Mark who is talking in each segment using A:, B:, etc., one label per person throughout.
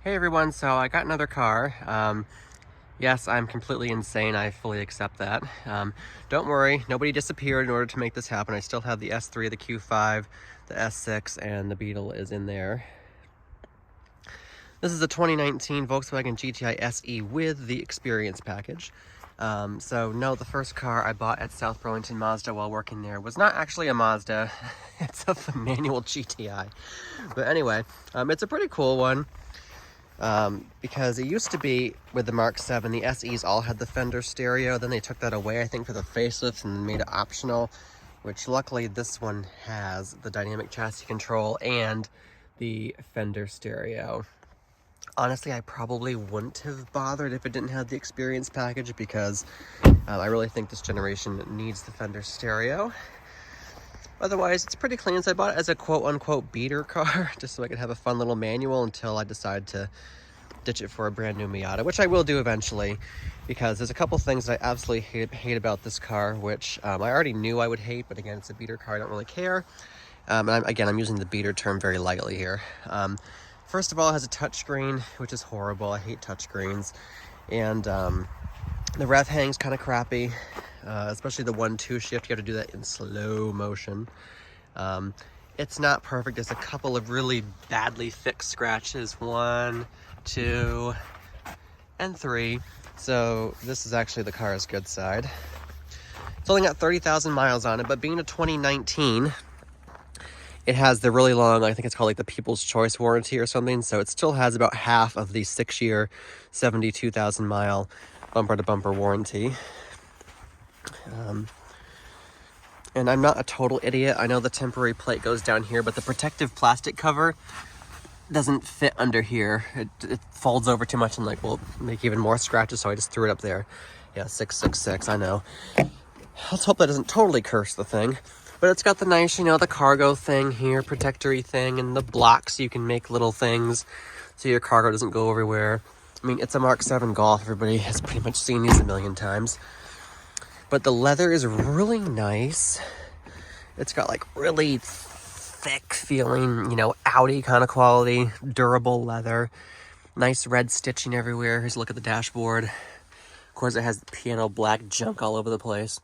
A: Hey everyone, so I got another car. Yes, I'm completely insane. I fully accept that. Don't worry, nobody disappeared in order to make this happen. I still have the S3, the Q5, the S6, and the Beetle is in there. This is a 2019 Volkswagen GTI SE with the Experience package. So no, the first car I bought at South Burlington Mazda while working there was not actually a Mazda. It's a manual GTI. But anyway, it's a pretty cool one. Because it used to be with the Mark 7, the SEs all had the Fender stereo. Then they took that away, I think, for the facelift and made it optional, which luckily this one has the dynamic chassis control and the Fender stereo. Honestly, I probably wouldn't have bothered if it didn't have the Experience package because I really think this generation needs the Fender stereo. Otherwise, it's pretty clean. So I bought it as a quote-unquote beater car, just so I could have a fun little manual until I decide to ditch it for a brand new Miata, which I will do eventually, because there's a couple things that I absolutely hate about this car, which I already knew I would hate, but again, it's a beater car, I don't really care. And I'm using the beater term very lightly here. First of all, it has a touchscreen, which is horrible. I hate touchscreens. And the rev hang's kind of crappy. Especially the 1-2 shift, you have to do that in slow motion. It's not perfect. There's a couple of really badly fixed scratches, 1, 2, and 3. So this is actually the car's good side. It's only got 30,000 miles on it, but being a 2019, it has the really long, I think it's called like the People's Choice warranty or something. So it still has about half of the 6-year, 72,000 mile bumper to bumper warranty. And I'm not a total idiot. I know the temporary plate goes down here, but the protective plastic cover doesn't fit under here. It folds over too much and like will make even more scratches, so I just threw it up there. Yeah, 666, I know. Let's hope that doesn't totally curse the thing. But it's got the nice, you know, the cargo thing here, protectory thing, and the blocks so you can make little things so your cargo doesn't go everywhere. I mean, it's a Mark 7 Golf. Everybody has pretty much seen these a million times. But the leather is really nice. It's got like really thick feeling, you know, Audi kind of quality, durable leather. Nice red stitching everywhere. Here's a look at the dashboard. Of course, it has the piano black junk all over the place.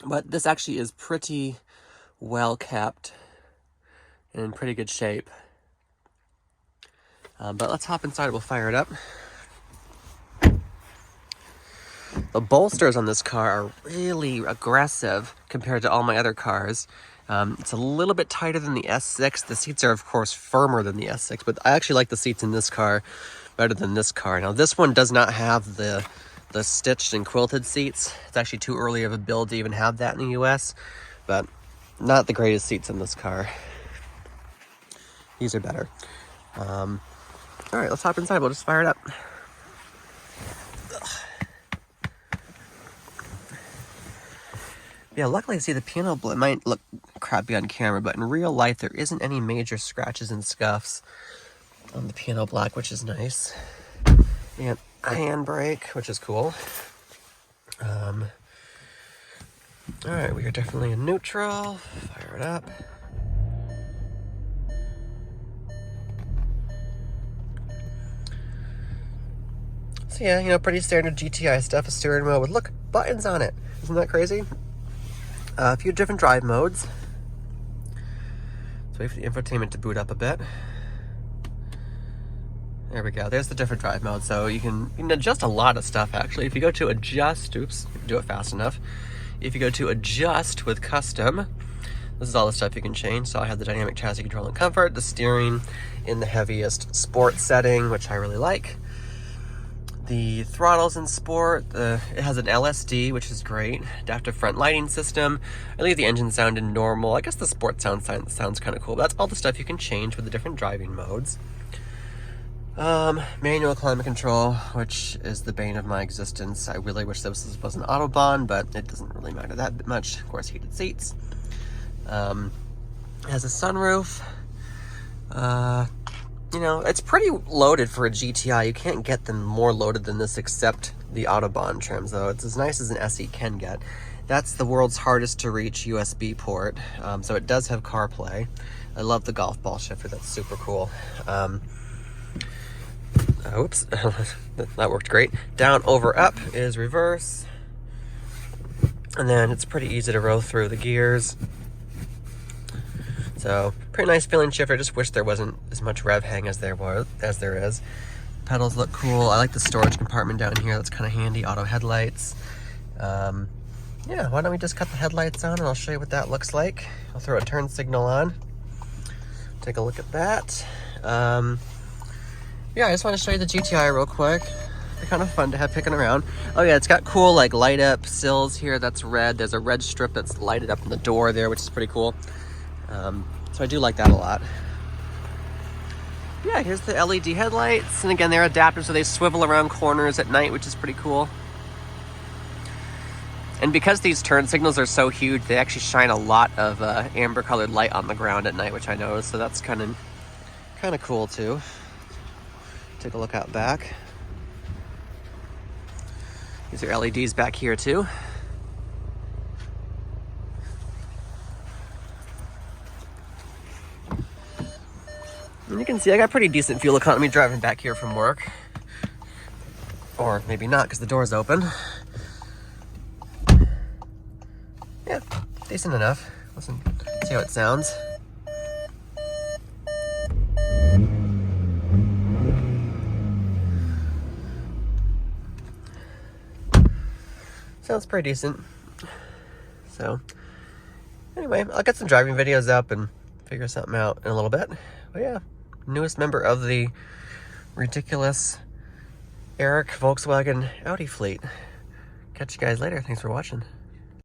A: But this actually is pretty well kept and in pretty good shape. But let's hop inside, we'll fire it up. The bolsters on this car are really aggressive compared to all my other cars. It's a little bit tighter than the S6. The seats are, of course, firmer than the S6, but I actually like the seats in this car better than this car. Now, this one does not have the stitched and quilted seats. It's actually too early of a build to even have that in the US, but not the greatest seats in this car. These are better. All right, let's hop inside. We'll just fire it up. Yeah, luckily, see the piano it might look crappy on camera, but in real life, there isn't any major scratches and scuffs on the piano black, which is nice. And a handbrake, which is cool. All right, we are definitely in neutral. Fire it up. So yeah, you know, pretty standard GTI stuff. A steering wheel with, look, buttons on it. Isn't that crazy? A few different drive modes. Let's wait for the infotainment to boot up a bit. There we go. There's the different drive mode. So you can adjust a lot of stuff, actually. If you go to adjust, oops, do it fast enough. If you go to adjust with custom, this is all the stuff you can change. So I have the dynamic chassis control and comfort, the steering in the heaviest sport setting, which I really like. The throttles in sport, it has an LSD, which is great. Adaptive front lighting system. I leave the engine sound in normal. I guess the sport sounds kind of cool. But that's all the stuff you can change with the different driving modes. Manual climate control, which is the bane of my existence. I really wish this was an Autobahn, but it doesn't really matter that much. Of course, heated seats. It has a sunroof. You know, it's pretty loaded for a GTI. You can't get them more loaded than this except the Autobahn trims, though. It's as nice as an SE can get. That's the world's hardest to reach USB port, so it does have CarPlay. I love the golf ball shifter. That's super cool. Oops, that worked great. Down, over, up is reverse. And then it's pretty easy to row through the gears. So, pretty nice feeling shifter. Just wish there wasn't as much rev hang as there is. Pedals look cool. I like the storage compartment down here. That's kind of handy. Auto headlights. Yeah, why don't we just cut the headlights on and I'll show you what that looks like. I'll throw a turn signal on. Take a look at that. Yeah, I just want to show you the GTI real quick. They're kind of fun to have picking around. Oh yeah, it's got cool like light up sills here. That's red. There's a red strip that's lighted up in the door there, which is pretty cool. So I do like that a lot. Yeah, here's the LED headlights. And again, they're adaptive, so they swivel around corners at night, which is pretty cool. And because these turn signals are so huge, they actually shine a lot of amber colored light on the ground at night, which I noticed. So that's kind of cool too. Take a look out back. These are LEDs back here too. And you can see I got pretty decent fuel economy driving back here from work. Or maybe not because the door's open. Yeah, decent enough. Listen, see how it sounds. Sounds pretty decent. So, anyway, I'll get some driving videos up and figure something out in a little bit. But yeah, newest member of the ridiculous Eric Volkswagen Audi fleet. Catch you guys later. Thanks for watching.